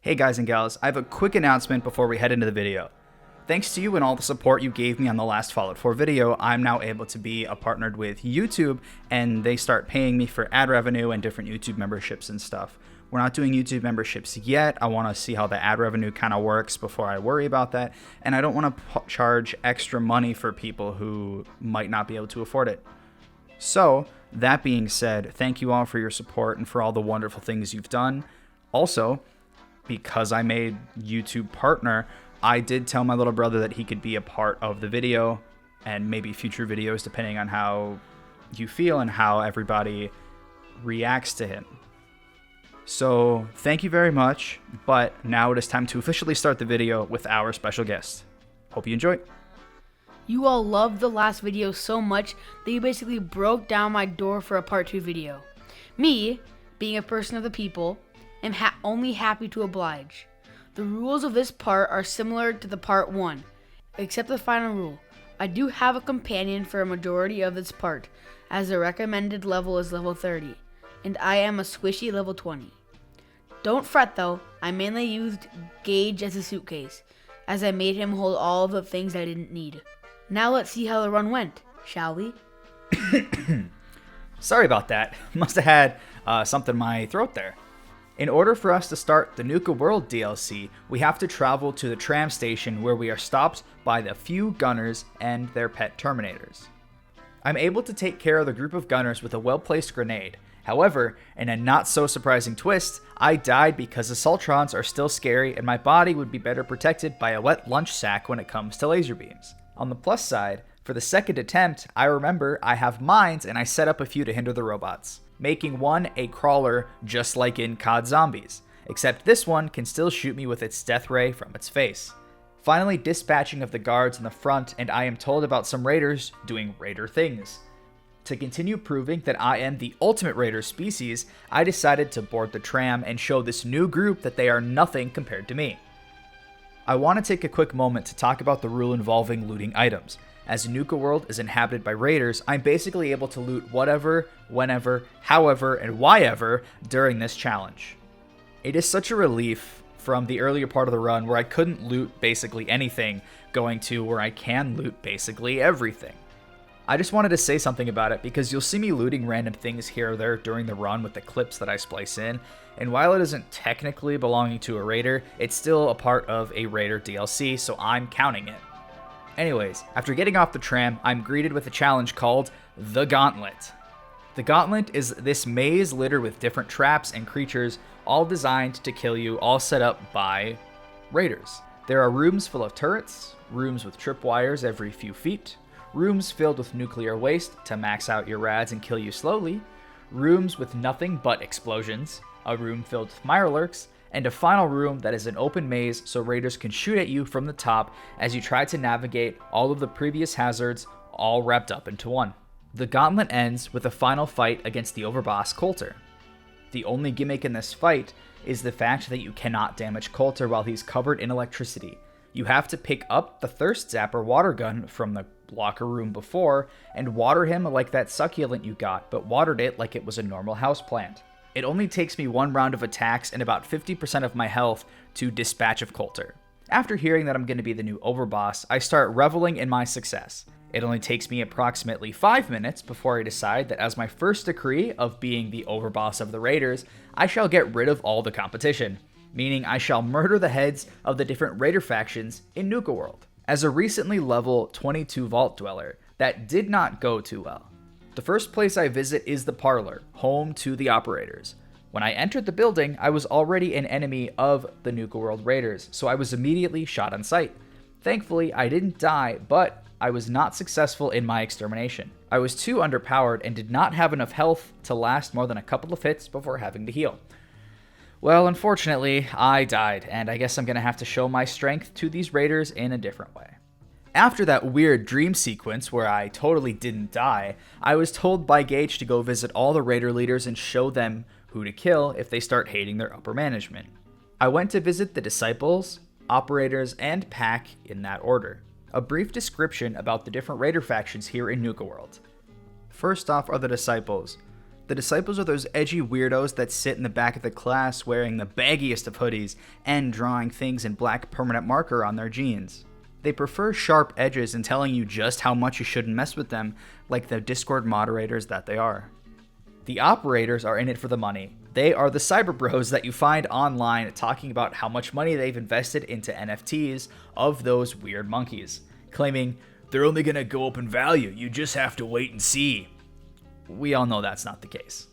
Hey guys and gals, I have a quick announcement before we head into the video. Thanks to you and all the support you gave me on the last Fallout 4 video, I'm now able to be partnered with YouTube, and they start paying me for ad revenue and different YouTube memberships and stuff. We're not doing YouTube memberships yet. I want to see how the ad revenue kind of works before I worry about that, and I don't want to charge extra money for people who might not be able to afford it. So, that being said, thank you all for your support and for all the wonderful things you've done. Also, because I made YouTube partner, I did tell my little brother that he could be a part of the video and maybe future videos depending on how you feel and how everybody reacts to him. So thank you very much, but now it is time to officially start the video with our special guest. Hope you enjoy. You all loved the last video so much that you basically broke down my door for a part 2 video. Me, being a person of the people, am only happy to oblige. The rules of this part are similar to the part 1, except the final rule. I do have a companion for a majority of this part, as the recommended level is level 30, and I am a squishy level 20. Don't fret though, I mainly used Gage as a suitcase, as I made him hold all of the things I didn't need. Now let's see how the run went, shall we? Sorry about that. Must have had something in my throat there. In order for us to start the Nuka World DLC, we have to travel to the tram station where we are stopped by the few gunners and their pet Terminators. I'm able to take care of the group of gunners with a well-placed grenade. However, in a not-so-surprising twist, I died because the Assaultrons are still scary and my body would be better protected by a wet lunch sack when it comes to laser beams. On the plus side, for the second attempt, I remember I have mines and I set up a few to hinder the robots, making one a crawler just like in COD Zombies, except this one can still shoot me with its death ray from its face. Finally dispatching of the guards in the front, and I am told about some raiders doing raider things. To continue proving that I am the ultimate raider species, I decided to board the tram and show this new group that they are nothing compared to me. I want to take a quick moment to talk about the rule involving looting items. As Nuka World is inhabited by raiders, I'm basically able to loot whatever, whenever, however, and whyever during this challenge. It is such a relief from the earlier part of the run where I couldn't loot basically anything, going to where I can loot basically everything. I just wanted to say something about it because you'll see me looting random things here or there during the run with the clips that I splice in, and while it isn't technically belonging to a raider, it's still a part of a raider DLC, so I'm counting it. Anyways, after getting off the tram, I'm greeted with a challenge called The Gauntlet. The Gauntlet is this maze littered with different traps and creatures, all designed to kill you, all set up by raiders. There are rooms full of turrets, rooms with tripwires every few feet, rooms filled with nuclear waste to max out your rads and kill you slowly, rooms with nothing but explosions, a room filled with mirelurks, and a final room that is an open maze so raiders can shoot at you from the top as you try to navigate all of the previous hazards all wrapped up into one. The gauntlet ends with a final fight against the overboss Coulter. The only gimmick in this fight is the fact that you cannot damage Coulter while he's covered in electricity. You have to pick up the Thirst Zapper water gun from the locker room before and water him like that succulent you got, but watered it like it was a normal houseplant. It only takes me one round of attacks and about 50% of my health to dispatch of Coulter. After hearing that I'm going to be the new overboss, I start reveling in my success. It only takes me approximately 5 minutes before I decide that as my first decree of being the overboss of the raiders, I shall get rid of all the competition, meaning I shall murder the heads of the different raider factions in Nuka World. As a recently level 22 Vault Dweller, that did not go too well. The first place I visit is the parlor, home to the operators. When I entered the building, I was already an enemy of the Nuka World Raiders, so I was immediately shot on sight. Thankfully, I didn't die, but I was not successful in my extermination. I was too underpowered and did not have enough health to last more than a couple of hits before having to heal. Well, unfortunately, I died, and I guess I'm going to have to show my strength to these raiders in a different way. After that weird dream sequence where I totally didn't die, I was told by Gage to go visit all the raider leaders and show them who to kill if they start hating their upper management. I went to visit the Disciples, Operators, and Pack in that order. A brief description about the different raider factions here in Nuka World. First off are the Disciples. The disciples are those edgy weirdos that sit in the back of the class wearing the baggiest of hoodies and drawing things in black permanent marker on their jeans. They prefer sharp edges and telling you just how much you shouldn't mess with them, like the Discord moderators that they are. The operators are in it for the money. They are the cyber bros that you find online talking about how much money they've invested into NFTs of those weird monkeys, claiming they're only gonna go up in value, you just have to wait and see. We all know that's not the case.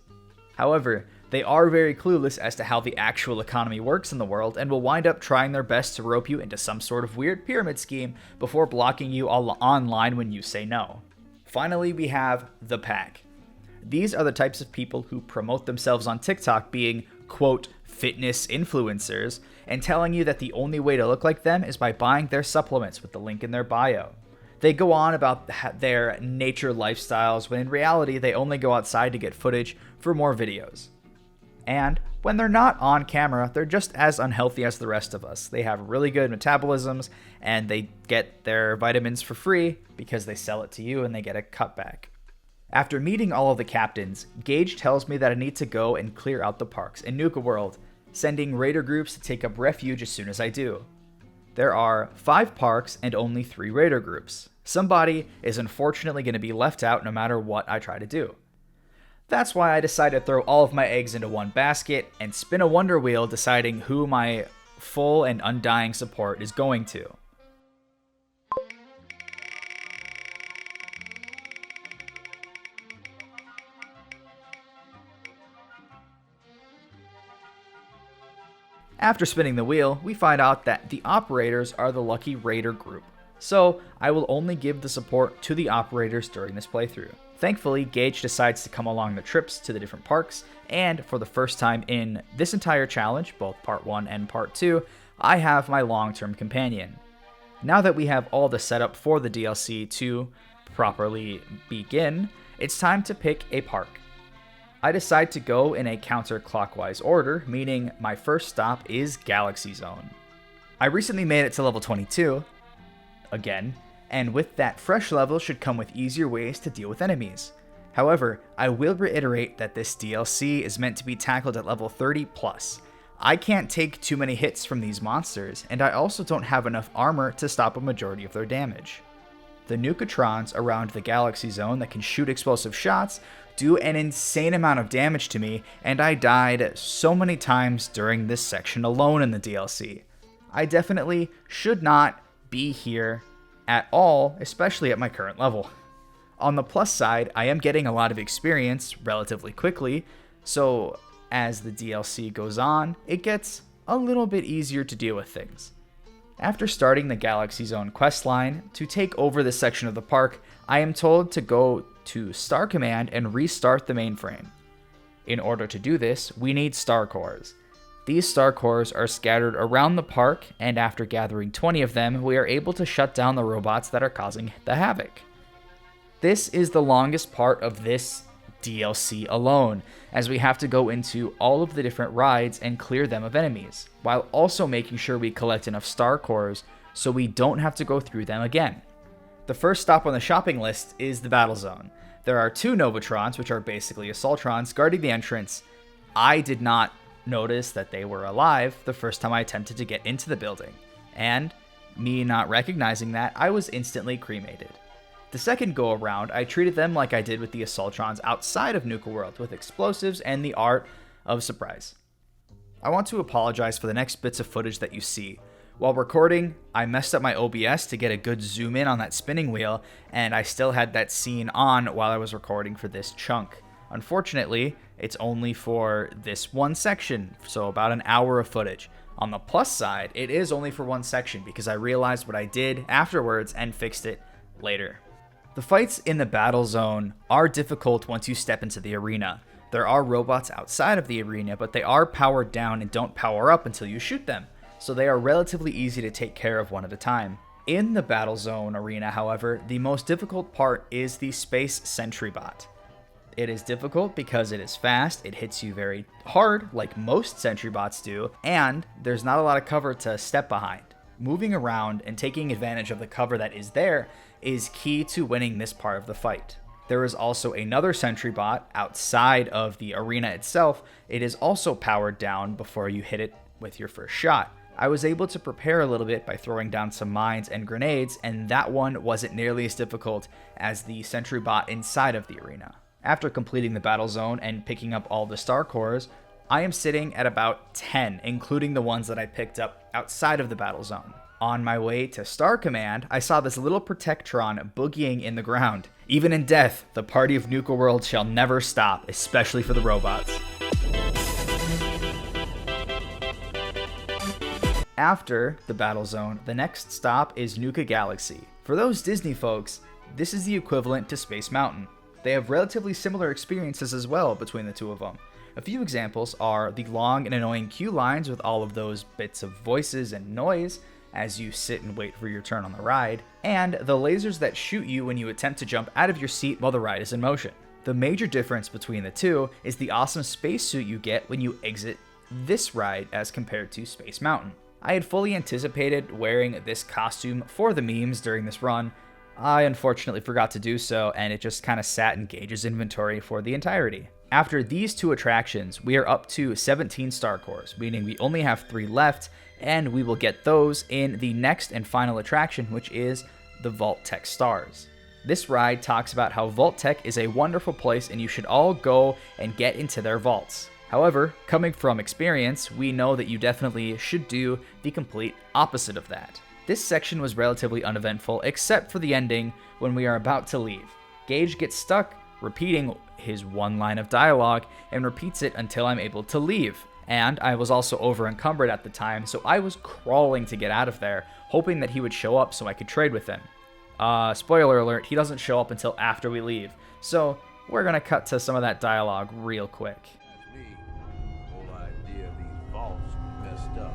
However, they are very clueless as to how the actual economy works in the world and will wind up trying their best to rope you into some sort of weird pyramid scheme before blocking you all online when you say no. Finally, we have the pack. These are the types of people who promote themselves on TikTok being, quote, fitness influencers and telling you that the only way to look like them is by buying their supplements with the link in their bio. They go on about their nature lifestyles when in reality they only go outside to get footage for more videos. And when they're not on camera, they're just as unhealthy as the rest of us. They have really good metabolisms and they get their vitamins for free because they sell it to you and they get a cutback. After meeting all of the captains, Gage tells me that I need to go and clear out the parks in Nuka World, sending raider groups to take up refuge as soon as I do. There are 5 parks and only 3 raider groups. Somebody is unfortunately going to be left out no matter what I try to do. That's why I decided to throw all of my eggs into one basket and spin a wonder wheel deciding who my full and undying support is going to. After spinning the wheel, we find out that the operators are the lucky raider group. So I will only give the support to the operators during this playthrough. Thankfully, Gage decides to come along the trips to the different parks, and for the first time in this entire challenge, both part 1 and part 2, I have my long-term companion. Now that we have all the setup for the DLC to properly begin, it's time to pick a park. I decide to go in a counterclockwise order, meaning my first stop is Galaxy Zone. I recently made it to level 22, again, and with that fresh level should come with easier ways to deal with enemies. However, I will reiterate that this DLC is meant to be tackled at level 30 plus. I can't take too many hits from these monsters, and I also don't have enough armor to stop a majority of their damage. The Nukatrons around the Galaxy Zone that can shoot explosive shots do an insane amount of damage to me, and I died so many times during this section alone in the DLC. I definitely should not be here at all, especially at my current level. On the plus side, I am getting a lot of experience relatively quickly, so as the DLC goes on, it gets a little bit easier to deal with things. After starting the Galaxy Zone questline, to take over this section of the park, I am told to go to Star Command and restart the mainframe. In order to do this, we need star cores. These star cores are scattered around the park, and after gathering 20 of them, we are able to shut down the robots that are causing the havoc. This is the longest part of this DLC alone, as we have to go into all of the different rides and clear them of enemies, while also making sure we collect enough star cores so we don't have to go through them again. The first stop on the shopping list is the Battle Zone. There are 2 Novatrons, which are basically Assaultrons, guarding the entrance. I did not notice that they were alive the first time I attempted to get into the building, and me not recognizing that, I was instantly cremated. The second go around, I treated them like I did with the Assaultrons outside of Nuka World, with explosives and the art of surprise. I want to apologize for the next bits of footage that you see. While recording, I messed up my OBS to get a good zoom in on that spinning wheel, and I still had that scene on while I was recording for this chunk. Unfortunately, it's only for this one section, so about an hour of footage. On the plus side, it is only for one section because I realized what I did afterwards and fixed it later. The fights in the battle zone are difficult once you step into the arena. There are robots outside of the arena, but they are powered down and don't power up until you shoot them, so they are relatively easy to take care of one at a time. In the battle zone arena, however, the most difficult part is the Space Sentry Bot. It is difficult because it is fast, it hits you very hard, like most Sentry Bots do, and there's not a lot of cover to step behind. Moving around and taking advantage of the cover that is there is key to winning this part of the fight. There is also another sentry bot outside of the arena itself. It is also powered down before you hit it with your first shot. I was able to prepare a little bit by throwing down some mines and grenades, and that one wasn't nearly as difficult as the sentry bot inside of the arena. After completing the battle zone and picking up all the star cores, I am sitting at about 10, including the ones that I picked up outside of the battle zone. On my way to Star Command, I saw this little Protectron boogieing in the ground. Even in death, the party of Nuka World shall never stop, especially for the robots. After the battle zone, the next stop is Nuka Galaxy. For those Disney folks, this is the equivalent to Space Mountain. They have relatively similar experiences as well between the two of them. A few examples are the long and annoying queue lines with all of those bits of voices and noise as you sit and wait for your turn on the ride, and the lasers that shoot you when you attempt to jump out of your seat while the ride is in motion. The major difference between the two is the awesome spacesuit you get when you exit this ride as compared to Space Mountain. I had fully anticipated wearing this costume for the memes during this run. I unfortunately forgot to do so, and it just kind of sat in Gage's inventory for the entirety. After these two attractions, we are up to 17 star cores, meaning we only have 3 left, and we will get those in the next and final attraction, which is the Vault Tech Stars. This ride talks about how Vault Tech is a wonderful place and you should all go and get into their vaults. However, coming from experience, we know that you definitely should do the complete opposite of that. This section was relatively uneventful, except for the ending when we are about to leave. Gage gets stuck repeating his one line of dialogue and repeats it until I'm able to leave. And I was also over encumbered at the time, so I was crawling to get out of there, hoping that he would show up so I could trade with him. Spoiler alert, he doesn't show up until after we leave. So we're gonna cut to some of that dialogue real quick. That's me. The whole idea of these vaults messed up.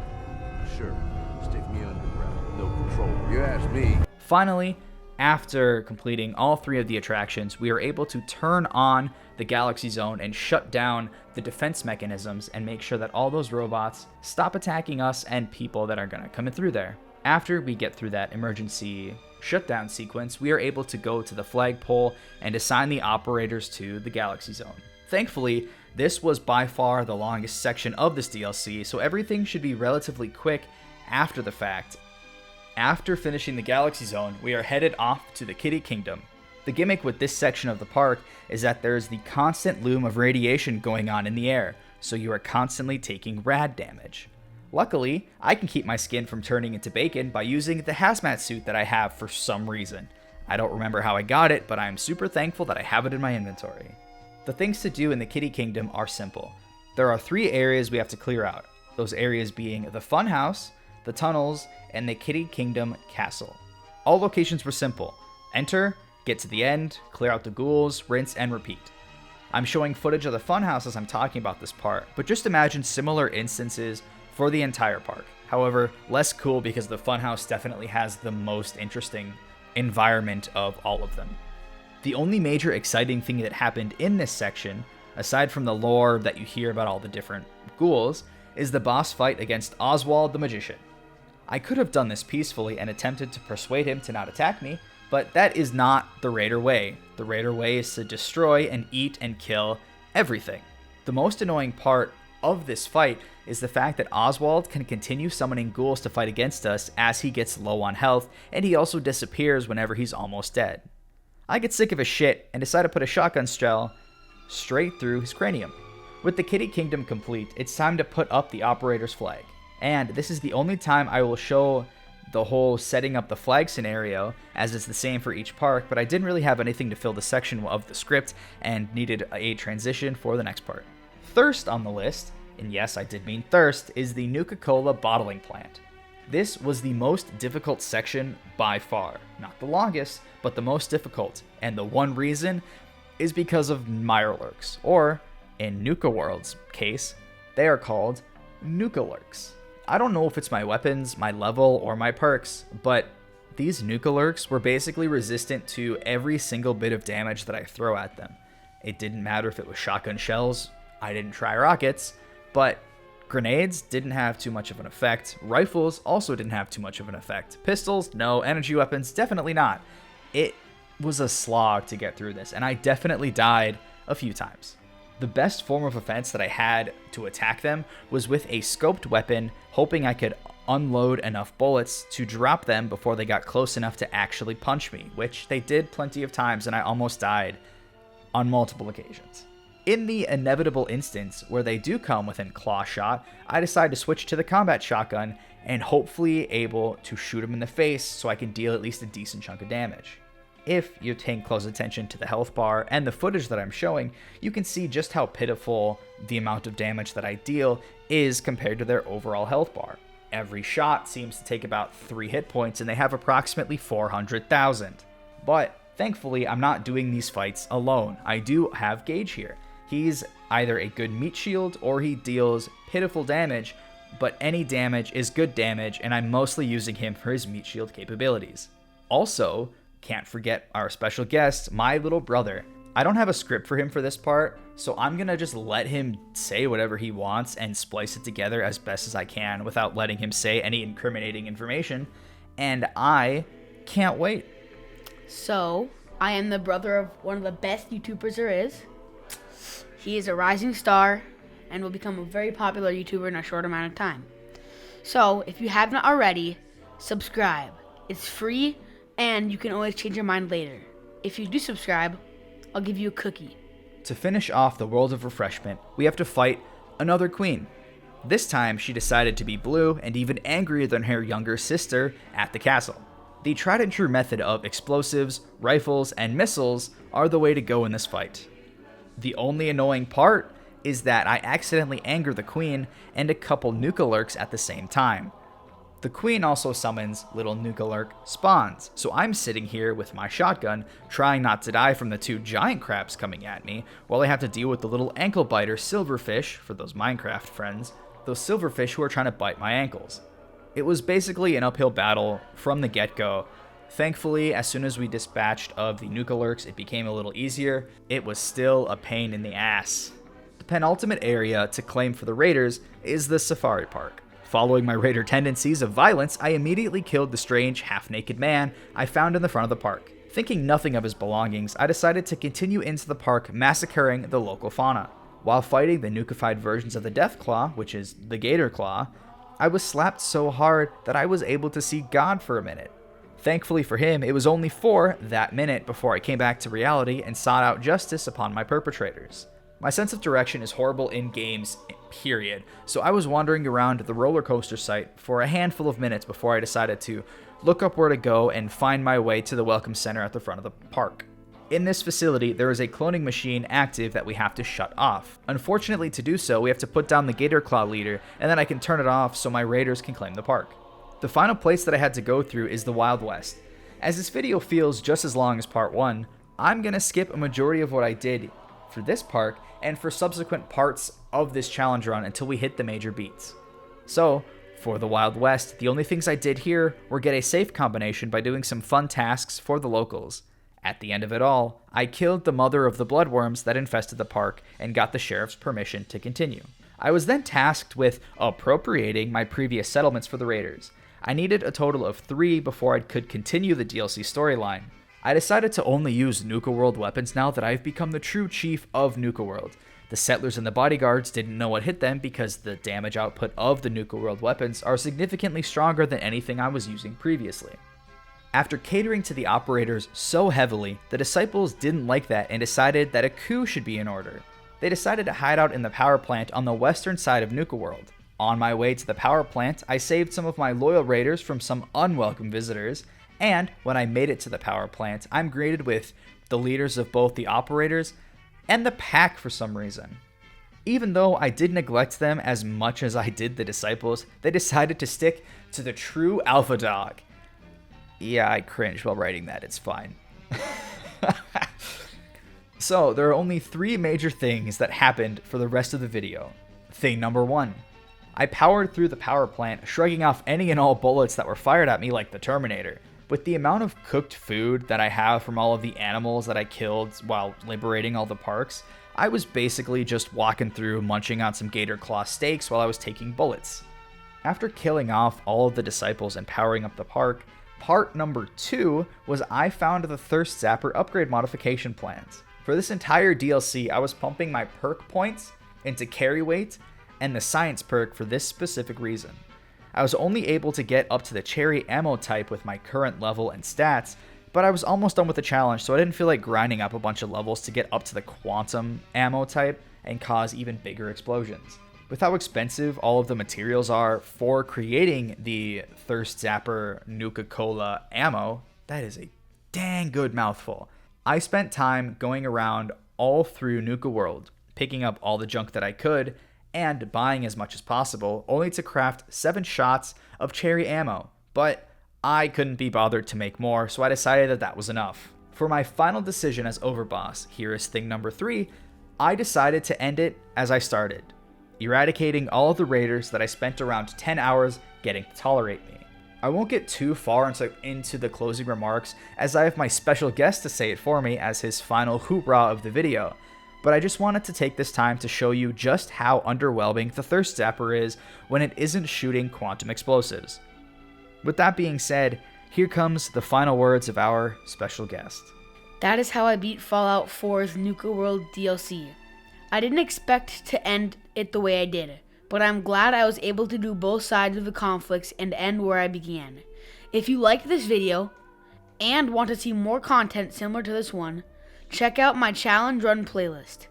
Sure, stick me underground, no control. You ask me. Finally, after completing all 3 of the attractions, we are able to turn on the Galaxy Zone and shut down the defense mechanisms and make sure that all those robots stop attacking us and people that are going to come in through there. After we get through that emergency shutdown sequence, we are able to go to the flagpole and assign the operators to the Galaxy Zone. Thankfully, this was by far the longest section of this DLC, so everything should be relatively quick after the fact. After finishing the Galaxy Zone, we are headed off to the Kitty Kingdom. The gimmick with this section of the park is that there is the constant loom of radiation going on in the air, so you are constantly taking rad damage. Luckily, I can keep my skin from turning into bacon by using the hazmat suit that I have for some reason. I don't remember how I got it, but I am super thankful that I have it in my inventory. The things to do in the Kitty Kingdom are simple. There are 3 areas we have to clear out, those areas being the Funhouse, the tunnels, and the Kitty Kingdom Castle. All locations were simple. Enter, get to the end, clear out the ghouls, rinse, and repeat. I'm showing footage of the Funhouse as I'm talking about this part, but just imagine similar instances for the entire park. However, less cool because the Funhouse definitely has the most interesting environment of all of them. The only major exciting thing that happened in this section, aside from the lore that you hear about all the different ghouls, is the boss fight against Oswald the Magician. I could have done this peacefully and attempted to persuade him to not attack me, but that is not the Raider way. The Raider way is to destroy and eat and kill everything. The most annoying part of this fight is the fact that Oswald can continue summoning ghouls to fight against us as he gets low on health, and he also disappears whenever he's almost dead. I get sick of his shit and decide to put a shotgun shell straight through his cranium. With the Kitty Kingdom complete, it's time to put up the operator's flag. And this is the only time I will show the whole setting up the flag scenario, as it's the same for each park, but I didn't really have anything to fill the section of the script and needed a transition for the next part. Thirst on the list, and yes, I did mean thirst, is the Nuka-Cola bottling plant. This was the most difficult section by far. Not the longest, but the most difficult. And the one reason is because of Mirelurks, or in Nuka World's case, they are called Nuka-Lurks. I don't know if it's my weapons, my level, or my perks, but these Nuka-Lurks were basically resistant to every single bit of damage that I throw at them. It didn't matter if it was shotgun shells, I didn't try rockets, but grenades didn't have too much of an effect. Rifles also didn't have too much of an effect. Pistols, no. Energy weapons, definitely not. It was a slog to get through this, and I definitely died a few times. The best form of offense that I had to attack them was with a scoped weapon, hoping I could unload enough bullets to drop them before they got close enough to actually punch me, which they did plenty of times, and I almost died on multiple occasions. In the inevitable instance where they do come within claw shot, I decide to switch to the combat shotgun and hopefully able to shoot them in the face so I can deal at least a decent chunk of damage. If you're paying close attention to the health bar and the footage that I'm showing, you can see just how pitiful the amount of damage that I deal is compared to their overall health bar. Every shot seems to take about 3 hit points, and they have approximately 400,000. But thankfully, I'm not doing these fights alone. I do have Gage here. He's either a good meat shield or he deals pitiful damage, but any damage is good damage, and I'm mostly using him for his meat shield capabilities. Also, can't forget our special guest, my little brother. I don't have a script for him for this part, so I'm gonna just let him say whatever he wants and splice it together as best as I can without letting him say any incriminating information, and I can't wait. So, I am the brother of one of the best YouTubers there is. He is a rising star and will become a very popular YouTuber in a short amount of time. So, if you have not already, subscribe. It's free, and you can always change your mind later. If you do subscribe, I'll give you a cookie. To finish off the World of Refreshment, we have to fight another queen. This time, she decided to be blue and even angrier than her younger sister at the castle. The tried and true method of explosives, rifles, and missiles are the way to go in this fight. The only annoying part is that I accidentally anger the queen and a couple Nuka-Lurks at the same time. The queen also summons little Nuka-Lurk spawns, so I'm sitting here with my shotgun trying not to die from the 2 giant crabs coming at me, while I have to deal with the little ankle biter silverfish, for those Minecraft friends, those silverfish who are trying to bite my ankles. It was basically an uphill battle from the get-go. Thankfully, as soon as we dispatched of the Nuka-Lurks, it became a little easier. It was still a pain in the ass. The penultimate area to claim for the raiders is the safari park. Following my raider tendencies of violence, I immediately killed the strange, half-naked man I found in the front of the park. Thinking nothing of his belongings, I decided to continue into the park, massacring the local fauna. While fighting the nukified versions of the Deathclaw, which is the Gator Claw, I was slapped so hard that I was able to see God for a minute. Thankfully for him, it was only for that minute before I came back to reality and sought out justice upon my perpetrators. My sense of direction is horrible in games, period, so I was wandering around the roller coaster site for a handful of minutes before I decided to look up where to go and find my way to the welcome center at the front of the park. In this facility, there is a cloning machine active that we have to shut off. Unfortunately, to do so, we have to put down the Gator Claw leader, and then I can turn it off so my raiders can claim the park. The final place that I had to go through is the Wild West. As this video feels just as long as part 1, I'm gonna skip a majority of what I did for this park and for subsequent parts of this challenge run until we hit the major beats. So, for the Wild West, the only things I did here were get a safe combination by doing some fun tasks for the locals. At the end of it all, I killed the mother of the bloodworms that infested the park and got the sheriff's permission to continue. I was then tasked with appropriating my previous settlements for the raiders. I needed a total of 3 before I could continue the DLC storyline. I decided to only use Nuka World weapons now that I've become the true chief of Nuka World. The settlers and the bodyguards didn't know what hit them because the damage output of the Nuka World weapons are significantly stronger than anything I was using previously. After catering to the operators so heavily, the disciples didn't like that and decided that a coup should be in order. They decided to hide out in the power plant on the western side of Nuka World. On my way to the power plant, I saved some of my loyal raiders from some unwelcome visitors, and when I made it to the power plant, I'm greeted with the leaders of both the operators and the pack for some reason. Even though I did neglect them as much as I did the disciples, they decided to stick to the true alpha dog. Yeah, I cringed while writing that, it's fine. So, there are only 3 major things that happened for the rest of the video. Thing number 1. I powered through the power plant, shrugging off any and all bullets that were fired at me like the Terminator. With the amount of cooked food that I have from all of the animals that I killed while liberating all the parks, I was basically just walking through munching on some gator claw steaks while I was taking bullets. After killing off all of the disciples and powering up the park, Part number 2 was I found the Thirst Zapper upgrade modification plans. For this entire DLC, I was pumping my perk points into carry weight and the science perk for this specific reason. I was only able to get up to the cherry ammo type with my current level and stats, but I was almost done with the challenge, so I didn't feel like grinding up a bunch of levels to get up to the quantum ammo type and cause even bigger explosions. With how expensive all of the materials are for creating the Thirst Zapper Nuka-Cola ammo, that is a dang good mouthful. I spent time going around all through Nuka World, picking up all the junk that I could, and buying as much as possible, only to craft 7 shots of cherry ammo. But I couldn't be bothered to make more, so I decided that that was enough. For my final decision as Overboss, here is thing number 3, I decided to end it as I started, eradicating all of the raiders that I spent around 10 hours getting to tolerate me. I won't get too far into the closing remarks, as I have my special guest to say it for me as his final hoorah of the video, but I just wanted to take this time to show you just how underwhelming the Thirst Zapper is when it isn't shooting quantum explosives. With that being said, here comes the final words of our special guest. That is how I beat Fallout 4's Nuka World DLC. I didn't expect to end it the way I did, but I'm glad I was able to do both sides of the conflicts and end where I began. If you liked this video and want to see more content similar to this one, check out my challenge run playlist.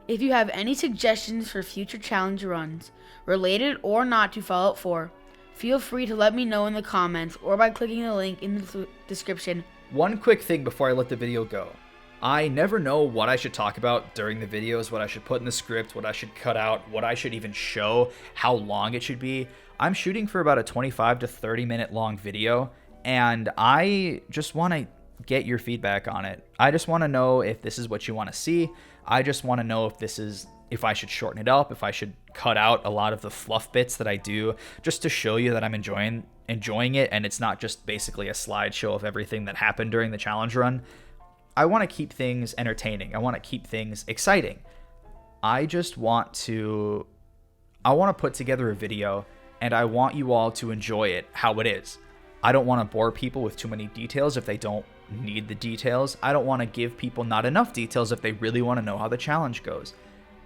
If you have any suggestions for future challenge runs, related or not to Fallout 4, feel free to let me know in the comments or by clicking the link in the description. One quick thing before I let the video go. I never know what I should talk about during the videos, what I should put in the script, what I should cut out, what I should even show, how long it should be. I'm shooting for about a 25 to 30 minute long video, and I just want to get your feedback on it. I just want to know if this is what you want to see. I just want to know if I should shorten it up, if I should cut out a lot of the fluff bits that I do, just to show you that I'm enjoying it and it's not just basically a slideshow of everything that happened during the challenge run. I want to keep things entertaining. I want to keep things exciting. I want to put together a video and I want you all to enjoy it how it is. I don't want to bore people with too many details if they don't need the details. I don't want to give people not enough details if they really want to know how the challenge goes.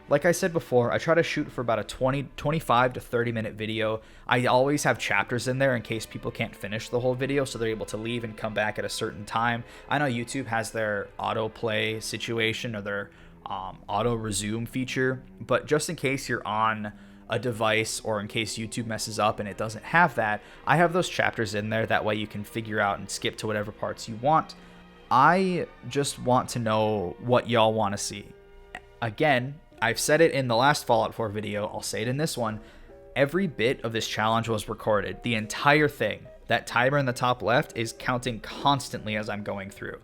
Like I said before, I try to shoot for about a 25 to 30 minute video. I always have chapters in there in case people can't finish the whole video, so they're able to leave and come back at a certain time. I know YouTube has their autoplay situation or their auto resume feature, but just in case you're on a device or in case YouTube messes up and it doesn't have that, I have those chapters in there. That way you can figure out and skip to whatever parts you want. I just want to know what y'all want to see. Again, I've said it in the last Fallout 4 video, I'll say it in this one. Every bit of this challenge was recorded. The entire thing. That timer in the top left is counting constantly as I'm going through.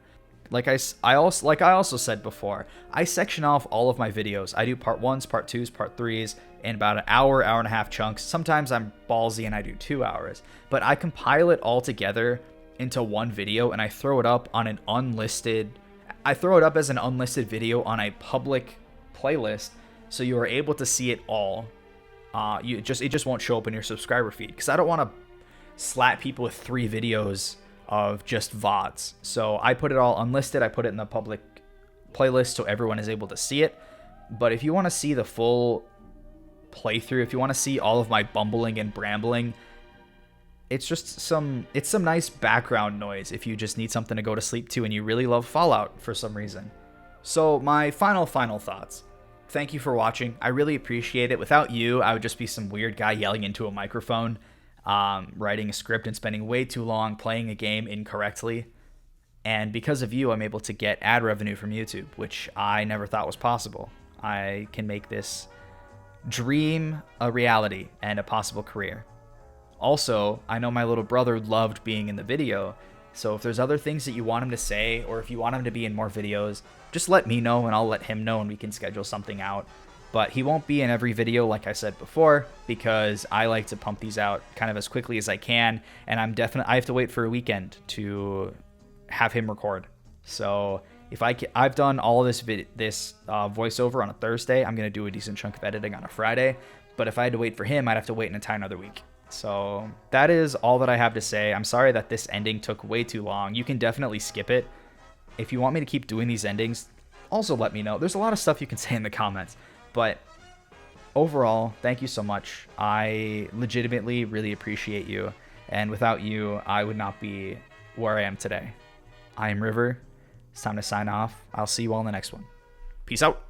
Like I also said before, I section off all of my videos. I do part 1s, part 2s, part 3s in about an hour and a half chunks. Sometimes I'm ballsy and I do 2 hours. But I compile it all together into one video and I throw it up on an unlisted... I throw it up as an unlisted video on a public playlist, so you are able to see it all. It just won't show up in your subscriber feed because I don't want to slap people with 3 videos of just VODs. So I put it all unlisted. I put it in the public playlist so everyone is able to see it. But if you want to see the full playthrough, if you want to see all of my bumbling and brambling, it's some nice background noise if you just need something to go to sleep to and you really love Fallout for some reason. So my final thoughts. Thank you for watching. I really appreciate it. Without you, I would just be some weird guy yelling into a microphone, writing a script and spending way too long playing a game incorrectly. And because of you, I'm able to get ad revenue from YouTube, which I never thought was possible. I can make this dream a reality and a possible career. Also, I know my little brother loved being in the video, so if there's other things that you want him to say, or if you want him to be in more videos, just let me know and I'll let him know and we can schedule something out. But he won't be in every video, like I said before, because I like to pump these out kind of as quickly as I can, and I have to wait for a weekend to have him record. So if I've done all of this voiceover on a Thursday, I'm gonna do a decent chunk of editing on a Friday. But if I had to wait for him, I'd have to wait an entire another week. So that is all that I have to say. I'm sorry that this ending took way too long. You can definitely skip it. If you want me to keep doing these endings, also let me know. There's a lot of stuff you can say in the comments. But overall, thank you so much. I legitimately really appreciate you. And without you, I would not be where I am today. I am River. It's time to sign off. I'll see you all in the next one. Peace out.